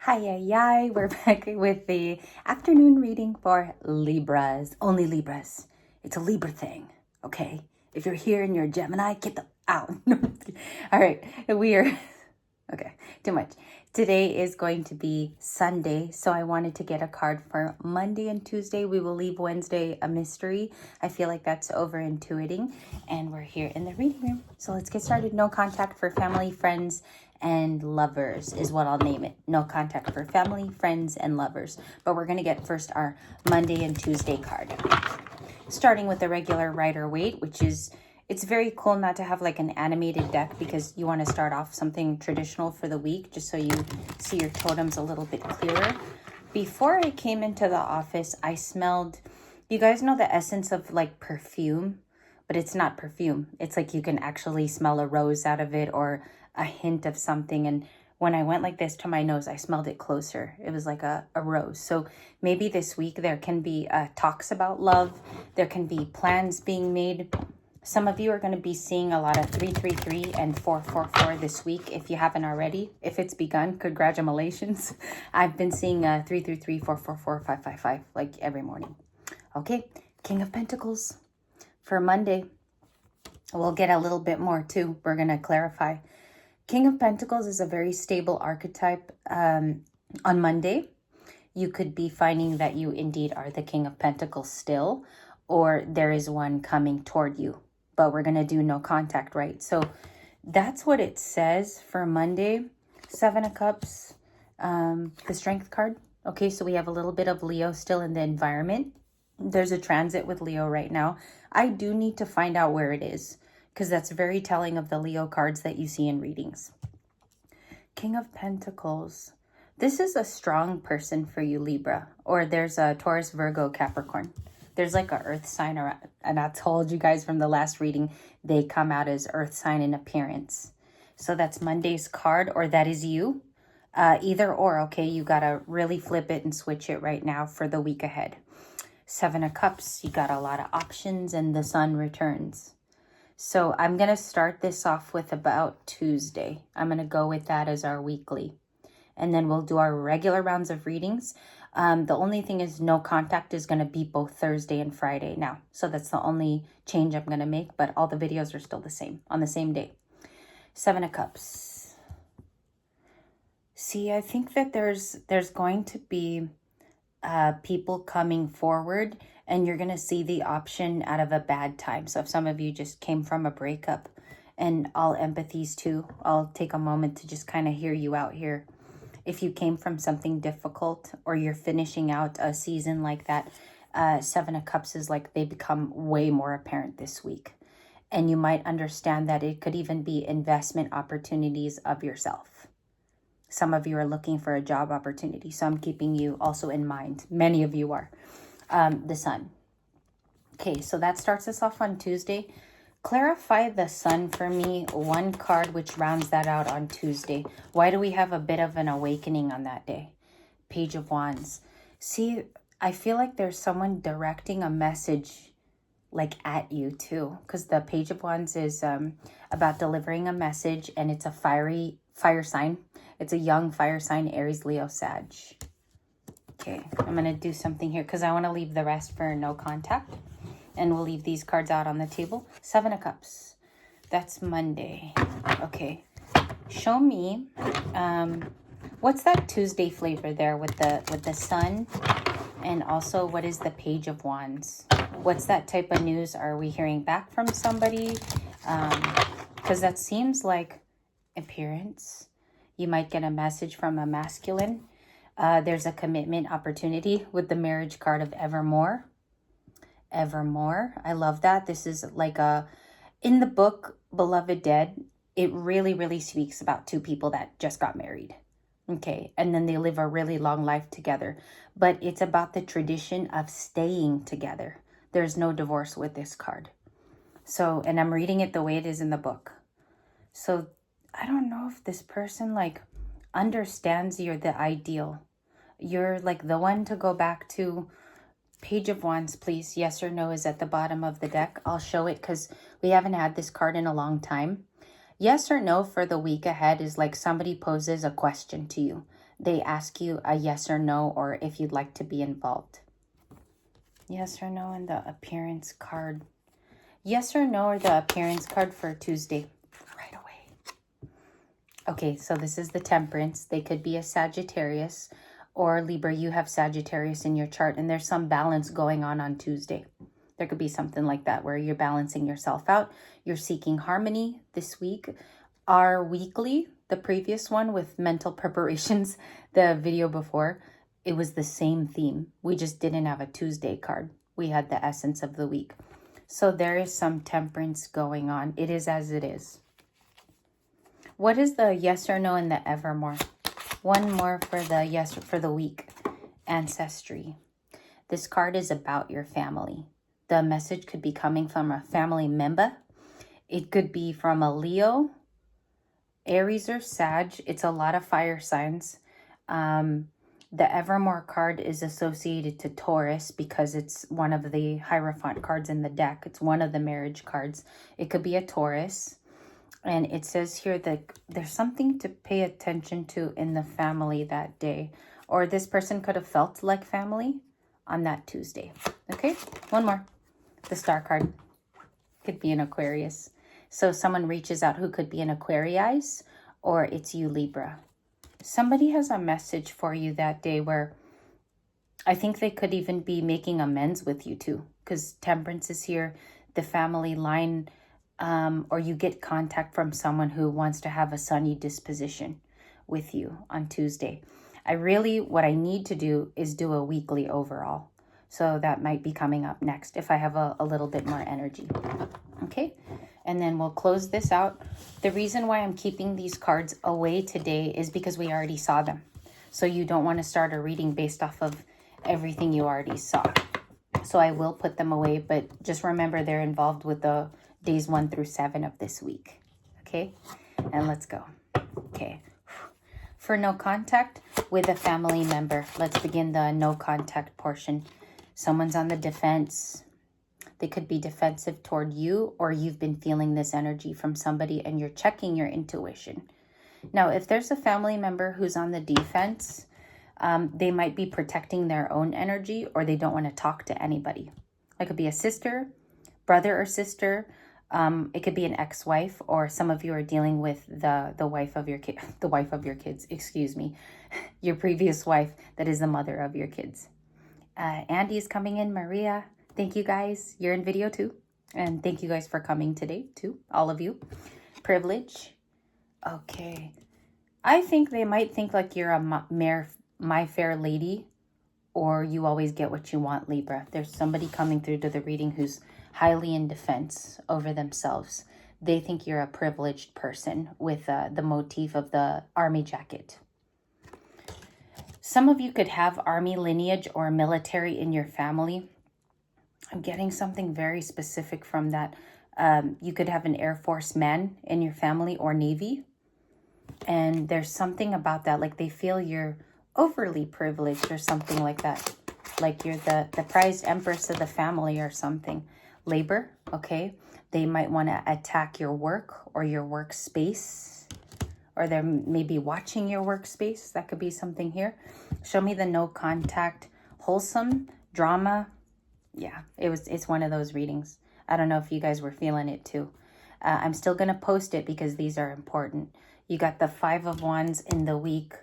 Hi, we're back with the afternoon reading for Libras. Only Libras. It's a Libra thing, okay? If you're here and you're a Gemini, get the out. All right, we are, okay, too much. Today is going to be Sunday, so I wanted to get a card for Monday and Tuesday. We will leave Wednesday a mystery. I feel like that's over-intuiting, and we're here in the reading room. So let's get started. No contact for family, friends, and lovers is what I'll name it. No contact for family, friends, and lovers. But we're going to get first our Monday and Tuesday card. Starting with the regular Rider-Waite, which is, it's very cool not to have like an animated deck because you want to start off something traditional for the week just so you see your totems a little bit clearer. Before I came into the office, I smelled, you guys know the essence of like perfume, but it's not perfume. It's like you can actually smell a rose out of it or a hint of something. And when I went like this to my nose, I smelled it closer. It was like a rose. So maybe this week there can be talks about love. There can be plans being made. Some of you are going to be seeing a lot of 333 and 444 this week if you haven't already. If it's begun, congratulations. I've been seeing 333, 444, 555 like every morning. Okay, King of Pentacles for Monday. We'll get a little bit more too. We're going to clarify. King of Pentacles is a very stable archetype. On Monday, you could be finding that you indeed are the King of Pentacles still, or there is one coming toward you. But we're going to do no contact, right? So that's what it says for Monday. 7 of Cups, the Strength card. Okay, so we have a little bit of Leo still in the environment. There's a transit with Leo right now. I do need to find out where it is, because that's very telling of the Leo cards that you see in readings. King of Pentacles. This is a strong person for you, Libra. Or there's a Taurus, Virgo, Capricorn. There's like a earth sign around. And I told you guys from the last reading, they come out as earth sign in appearance. So that's Monday's card, or that is you. Either or, okay? You got to really flip it and switch it right now for the week ahead. 7 of Cups. You got a lot of options, and the Sun returns. So I'm going to start this off with about Tuesday. I'm going to go with that as our weekly. And then we'll do our regular rounds of readings. The only thing is no contact is going to be both Thursday and Friday now. So that's the only change I'm going to make. But all the videos are still the same on the same day. 7 of Cups. See, I think that there's going to be people coming forward, and you're going to see the option out of a bad time. So if some of you just came from a breakup, and all empathies too, I'll take a moment to just kind of hear you out here. If you came from something difficult, or you're finishing out a season like that, 7 of Cups is like they become way more apparent this week. And you might understand that it could even be investment opportunities of yourself. Some of you are looking for a job opportunity, so I'm keeping you also in mind. Many of you are. The Sun. Okay, so that starts us off on Tuesday. Clarify the Sun for me, one card which rounds that out on Tuesday. Why do we have a bit of an awakening on that day? Page of Wands. See, I feel like there's someone directing a message like at you too, because the Page of Wands is about delivering a message, and it's a fire sign. It's a young fire sign, Aries, Leo, Sag. Okay, I'm going to do something here because I want to leave the rest for no contact. And we'll leave these cards out on the table. 7 of Cups. That's Monday. Okay. Show me, what's that Tuesday flavor there with the Sun? And also, what is the Page of Wands? What's that type of news? Are we hearing back from somebody? Because that seems like appearance. You might get a message from a masculine. There's a commitment opportunity with the marriage card of Evermore. Evermore. I love that. This is like in the book, Beloved Dead, it really, really speaks about two people that just got married. Okay. And then they live a really long life together. But it's about the tradition of staying together. There's no divorce with this card. So, and I'm reading it the way it is in the book. So I don't know if this person like understands you're the ideal. You're like the one to go back to. Page of Wands, please. Yes or no is at the bottom of the deck. I'll show it because we haven't had this card in a long time. Yes or no for the week ahead is like somebody poses a question to you. they ask you a yes or no, or if you'd like to be involved. Yes or no in the appearance card. Yes or no or the appearance card for Tuesday. Right away. Okay, so this is the Temperance. They could be a Sagittarius or Libra. You have Sagittarius in your chart, and there's some balance going on Tuesday. There could be something like that where you're balancing yourself out. You're seeking harmony this week. Our weekly, the previous one with mental preparations, the video before, it was the same theme. We just didn't have a Tuesday card. We had the essence of the week. So there is some temperance going on. It is as it is. What is the yes or no in the Evermore? One more for the yes for the week. Ancestry. This card is about your family. The message could be coming from a family member. It could be from a Leo, Aries, or Sag. It's a lot of fire signs. The Evermore card is associated to Taurus because it's one of the Hierophant cards in the deck. It's one of the marriage cards. It could be a Taurus. And it says here that there's something to pay attention to in the family that day. Or this person could have felt like family on that Tuesday. Okay, one more. The Star card could be an Aquarius. So someone reaches out who could be an Aquarius, or it's you, Libra. Somebody has a message for you that day where I think they could even be making amends with you too, because Temperance is here, the family line, or you get contact from someone who wants to have a sunny disposition with you on Tuesday. What I need to do is do a weekly overall. So that might be coming up next if I have a little bit more energy. Okay, and then we'll close this out. The reason why I'm keeping these cards away today is because we already saw them. So you don't want to start a reading based off of everything you already saw. So I will put them away, but just remember they're involved with the days 1 through 7 of this week. Okay, and let's go. Okay, for no contact with a family member, let's begin the no contact portion. Someone's on the defense. They could be defensive toward you, or you've been feeling this energy from somebody and you're checking your intuition. Now, if there's a family member who's on the defense, they might be protecting their own energy, or they don't want to talk to anybody. It could be a sister, brother or sister. It could be an ex-wife, or some of you are dealing with the wife of your kid, the wife of your kids, excuse me, your previous wife that is the mother of your kids. Andy is coming in. Maria, thank you guys. You're in video too. And thank you guys for coming today too, all of you. Privilege. Okay. I think they might think like you're a my fair lady, or you always get what you want, Libra. There's somebody coming through to the reading who's highly in defense over themselves. They think you're a privileged person with the motif of the army jacket. Some of you could have army lineage or military in your family. I'm getting something very specific from that. You could have an Air Force man in your family or Navy. And there's something about that, like they feel you're overly privileged or something like that. Like you're the prized empress of the family or something. Labor, okay? They might want to attack your work or your workspace. Or they're maybe watching your workspace. That could be something here. Show me the no contact, wholesome, drama. Yeah, it's one of those readings. I don't know if you guys were feeling it too. I'm still going to post it because these are important. You got the 5 of Wands in the week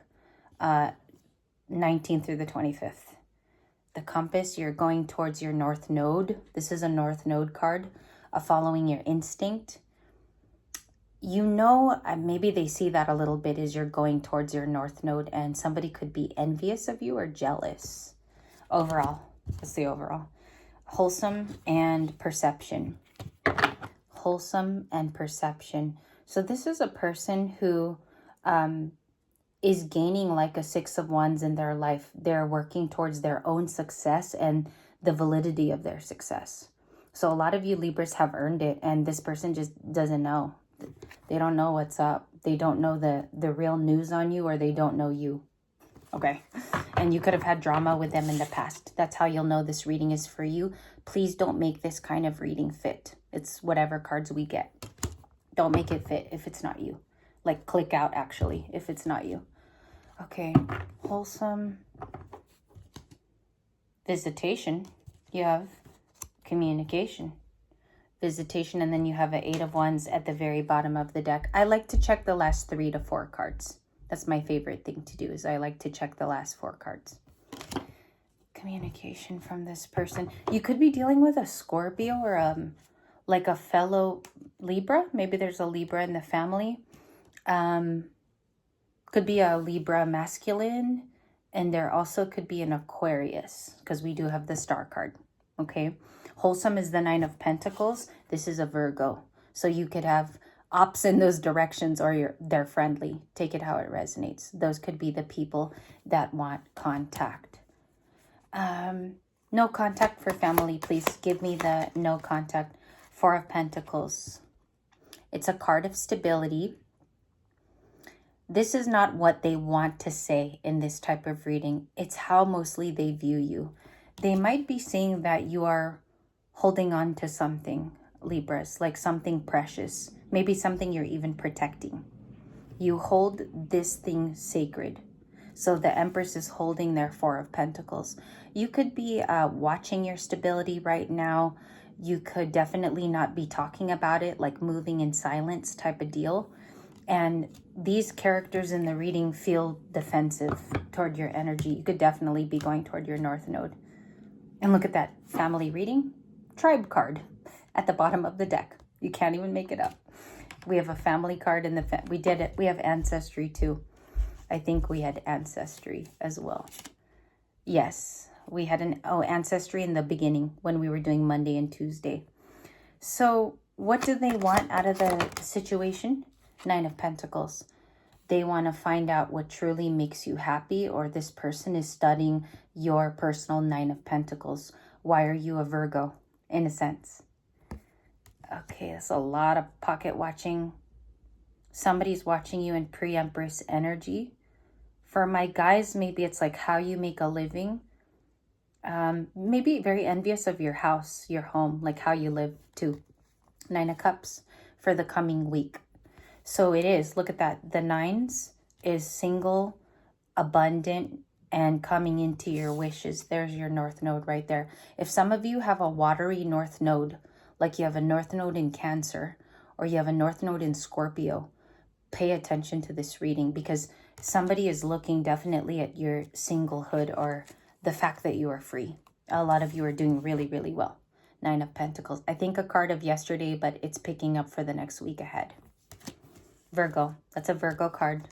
19th through the 25th. The compass, you're going towards your north node. This is a north node card, following your instinct. You know, maybe they see that a little bit as you're going towards your north node, and somebody could be envious of you or jealous. Overall, let's see overall. Wholesome and perception. Wholesome and perception. So this is a person who is gaining like a 6 of Wands in their life. They're working towards their own success and the validity of their success. So a lot of you Libras have earned it, and this person just doesn't know. They don't know what's up. They don't know the real news on you, or they don't know you. Okay. And you could have had drama with them in the past. That's how you'll know this reading is for you. Please don't make this kind of reading fit. It's whatever cards we get. Don't make it fit if it's not you. Like click out actually if it's not you. Okay, wholesome visitation. You have communication, visitation, and then you have an 8 of Wands at the very bottom of the deck. I like to check the last 3 to 4 cards. That's my favorite thing to do, is I like to check the last 4 cards. Communication from this person. You could be dealing with a Scorpio or like a fellow Libra. Maybe there's a Libra in the family. Could be a Libra masculine, and there also could be an Aquarius, because we do have the star card. Okay, wholesome is the 9 of Pentacles. This is a Virgo, so you could have ops in those directions, or they're friendly. Take it how it resonates. Those could be the people that want contact. No contact for family, please. Give me the no contact. 4 of Pentacles. It's a card of stability. This is not what they want to say in this type of reading. It's how mostly they view you. They might be saying that you are holding on to something, Libras, like something precious. Maybe something you're even protecting. You hold this thing sacred. So the Empress is holding their 4 of Pentacles. You could be watching your stability right now. You could definitely not be talking about it, like moving in silence type of deal. And these characters in the reading feel defensive toward your energy. You could definitely be going toward your North Node. And look at that family reading. Tribe card at the bottom of the deck. You can't even make it up. We have a family card in the... we did it. We have ancestry too. I think we had ancestry as well. Yes, we had ancestry in the beginning when we were doing Monday and Tuesday. So what do they want out of the situation? 9 of Pentacles. They want to find out what truly makes you happy, or this person is studying your personal 9 of Pentacles. Why are you a Virgo, in a sense? Okay, that's a lot of pocket watching. Somebody's watching you in pre-Empress energy. For my guys, maybe it's like how you make a living. Maybe very envious of your house, your home, like how you live too. 9 of Cups for the coming week. So it is, look at that. The 9s is single, abundant, and coming into your wishes. There's your North Node right there. If some of you have a watery North Node, like you have a North Node in Cancer, or you have a North Node in Scorpio, pay attention to this reading, because somebody is looking definitely at your singlehood or the fact that you are free. A lot of you are doing really, really well. 9 of Pentacles. I think a card of yesterday, but it's picking up for the next week ahead. Virgo. That's a Virgo card.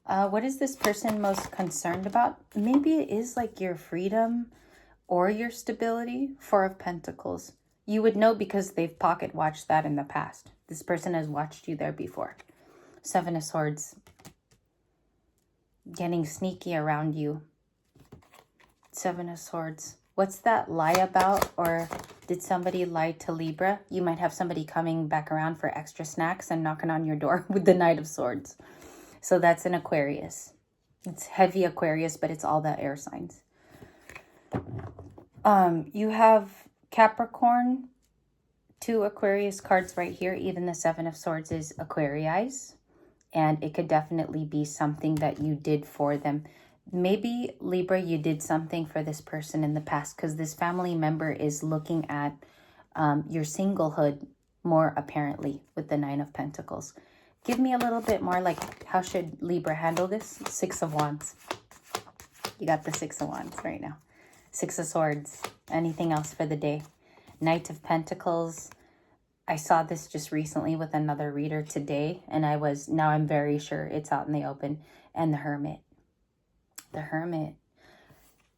What is this person most concerned about? Maybe it is like your freedom or your stability. 4 of Pentacles. You would know because they've pocket watched that in the past. This person has watched you there before. 7 of Swords. Getting sneaky around you. 7 of Swords. What's that lie about? Or did somebody lie to Libra? You might have somebody coming back around for extra snacks and knocking on your door with the Knight of Swords. So that's an Aquarius. It's heavy Aquarius, but it's all the air signs. You have Capricorn, 2 Aquarius cards right here. Even the 7 of Swords is Aquarius. And it could definitely be something that you did for them. Maybe, Libra, you did something for this person in the past, because this family member is looking at your singlehood more apparently with the 9 of Pentacles. Give me a little bit more, like, how should Libra handle this? 6 of Wands. You got the 6 of Wands right now. 6 of Swords. Anything else for the day? Knight of Pentacles. I saw this just recently with another reader today, and now I'm very sure it's out in the open. And the Hermit. The Hermit.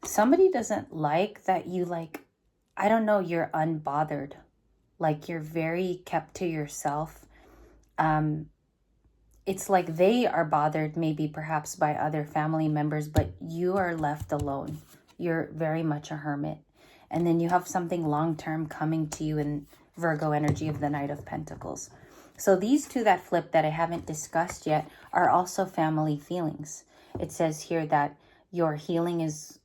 Somebody doesn't like that you, like, I don't know, you're unbothered. Like, you're very kept to yourself. It's like they are bothered maybe perhaps by other family members, but you are left alone. You're very much a hermit. And then you have something long-term coming to you in Virgo energy of the Knight of Pentacles. So these two that flip that I haven't discussed yet are also family feelings. It says here that your healing is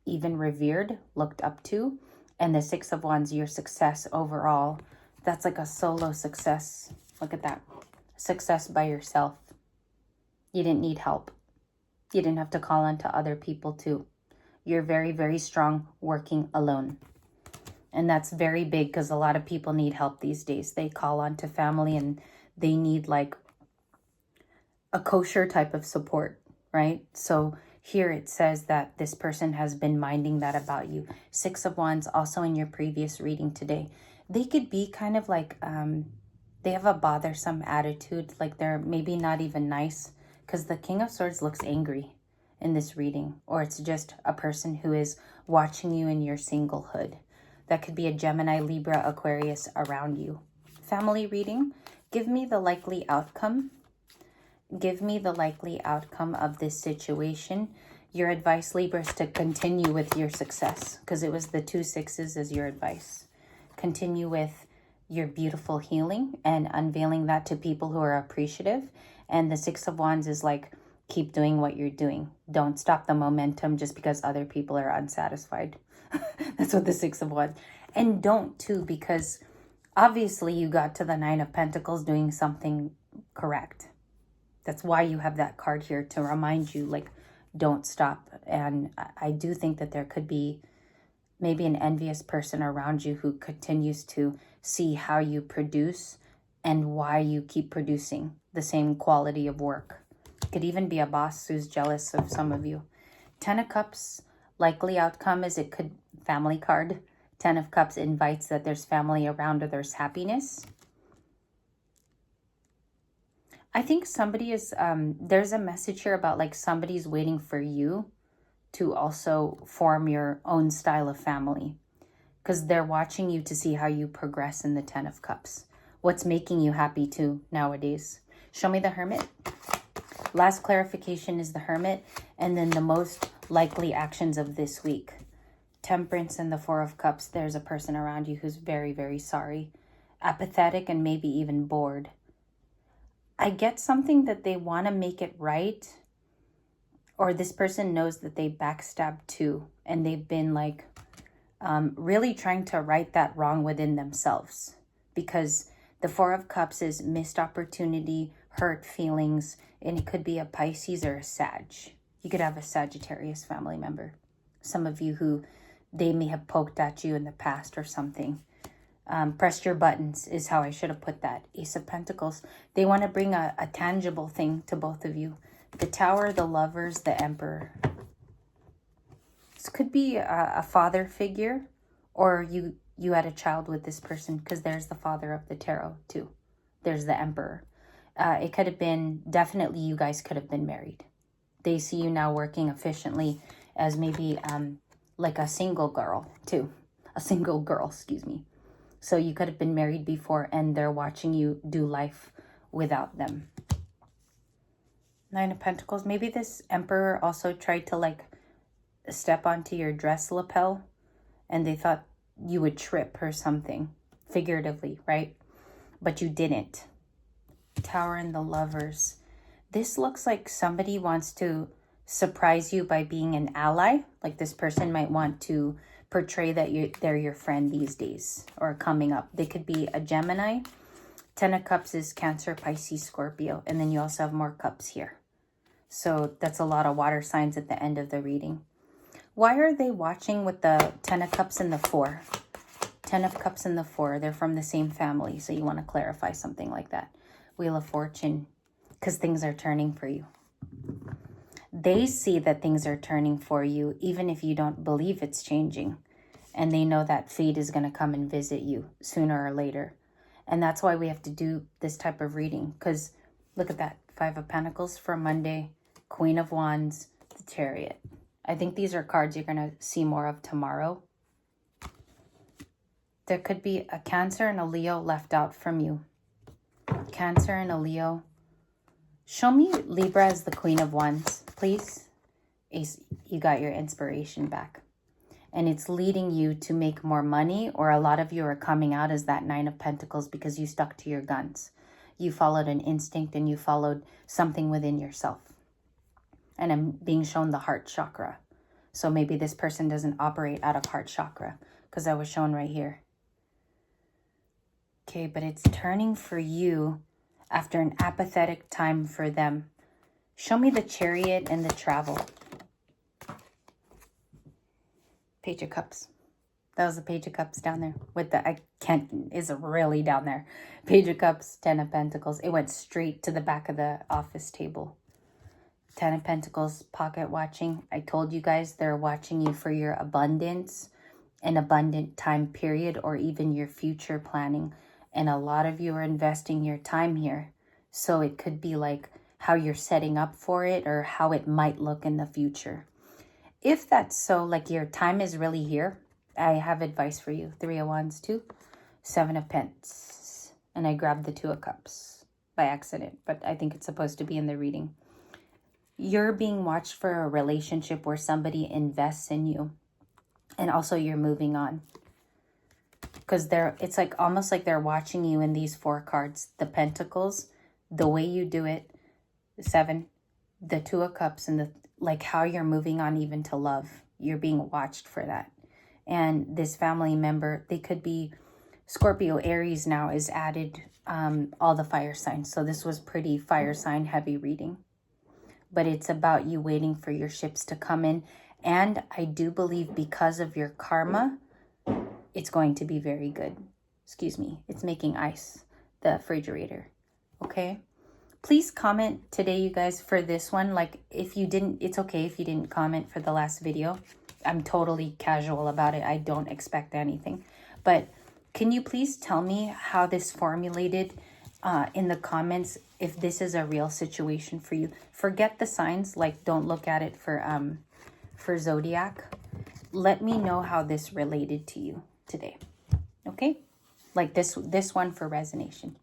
even revered, looked up to. And the 6 of Wands, your success overall. That's like a solo success. Look at that. Success by yourself. You didn't need help. You didn't have to call on to other people too. You're very, very strong working alone. And that's very big because a lot of people need help these days. They call on to family and they need like a kosher type of support, right? So here it says that this person has been minding that about you. 6 of Wands, also in your previous reading today. They could be kind of like, they have a bothersome attitude. Like they're maybe not even nice because the King of Swords looks angry in this reading. Or it's just a person who is watching you in your singlehood. That could be a Gemini, Libra, Aquarius around you. Family reading. Give me the likely outcome. Give me the likely outcome of this situation. Your advice, Libra, is to continue with your success because it was the 2 6s as your advice. Continue with your beautiful healing and unveiling that to people who are appreciative. And the 6 of Wands is like, keep doing what you're doing. Don't stop the momentum just because other people are unsatisfied. That's what the 6 of Wands. And don't too, because obviously you got to the 9 of Pentacles doing something correct. That's why you have that card here to remind you, like, don't stop. And I do think that there could be maybe an envious person around you who continues to see how you produce and why you keep producing the same quality of work. Could even be a boss who's jealous of some of you. 10 of Cups, likely outcome is it could, family card. 10 of Cups invites that there's family around or there's happiness. I think somebody is, there's a message here about like somebody's waiting for you to also form your own style of family. Because they're watching you to see how you progress in the 10 of Cups. What's making you happy too nowadays? Show me the Hermit. Last clarification is the Hermit. And then the most likely actions of this week. Temperance and the 4 of Cups. There's a person around you who's very, very sorry. Apathetic and maybe even bored. I get something that they want to make it right. Or this person knows that they backstabbed too. And they've been like really trying to right that wrong within themselves. Because the 4 of Cups is missed opportunity, hurt feelings. And it could be a Pisces or a Sag. You could have a Sagittarius family member. Some of you who they may have poked at you in the past or something. Pressed your buttons is how I should have put that. Ace of Pentacles. They want to bring a tangible thing to both of you. The Tower, the Lovers, the Emperor. This could be a father figure, or you had a child with this person, because there's the Father of the Tarot too. There's the Emperor. It could have been, definitely you guys could have been married. They see you now working efficiently as maybe like a single girl too. A single girl, excuse me. So you could have been married before and they're watching you do life without them. 9 of Pentacles. Maybe this Emperor also tried to like step onto your dress lapel and they thought you would trip or something, figuratively, right? But you didn't. Tower and the Lovers. This looks like somebody wants to surprise you by being an ally. Like this person might want to portray that they're your friend these days or coming up. They could be a Gemini. 10 of Cups is Cancer, Pisces, Scorpio. And then you also have more cups here. So that's a lot of water signs at the end of the reading. Why are they watching with the 10 of Cups and the 4? 10 of Cups and the 4. They're from the same family. So you want to clarify something like that. Wheel of Fortune. Because things are turning for you. They see that things are turning for you, even if you don't believe it's changing. And they know that fate is going to come and visit you sooner or later. And that's why we have to do this type of reading. Because look at that. 5 of Pentacles for Monday. Queen of Wands. The Chariot. I think these are cards you're going to see more of tomorrow. There could be a Cancer and a Leo left out from you. Cancer and a Leo. Show me Libra as the Queen of Wands, please. Ace, you got your inspiration back. And it's leading you to make more money, or a lot of you are coming out as that 9 of Pentacles because you stuck to your guns. You followed an instinct and you followed something within yourself. And I'm being shown the heart chakra. So maybe this person doesn't operate out of heart chakra because I was shown right here. Okay, but it's turning for you after an apathetic time for them. Show me the Chariot and the Travel. Page of Cups. That was the Page of Cups down there. With the, I can't, is really down there. Page of Cups, 10 of Pentacles. It went straight to the back of the office table. 10 of Pentacles, pocket watching. I told you guys they're watching you for your abundance, an abundant time period, or even your future planning. And a lot of you are investing your time here. So it could be like how you're setting up for it or how it might look in the future. If that's so, like your time is really here, I have advice for you. 3 of Wands, 2, 7 of Pentacles. And I grabbed the 2 of Cups by accident, but I think it's supposed to be in the reading. You're being watched for a relationship where somebody invests in you. And also you're moving on. Because it's like almost like they're watching you in these 4 cards. The Pentacles, the way you do it, the 7, the 2 of Cups, and the like how you're moving on even to love. You're being watched for that. And this family member, they could be Scorpio, Aries now is added, all the fire signs. So this was pretty fire sign heavy reading. But it's about you waiting for your ships to come in. And I do believe because of your karma, it's going to be very good. Excuse me. It's making ice, the refrigerator. Okay. Please comment today, you guys, for this one. Like if you didn't, it's okay if you didn't comment for the last video. I'm totally casual about it. I don't expect anything. But can you please tell me how this formulated in the comments if this is a real situation for you? Forget the signs. Like don't look at it for zodiac. Let me know how this related to you today. Okay? Like this one for resonation.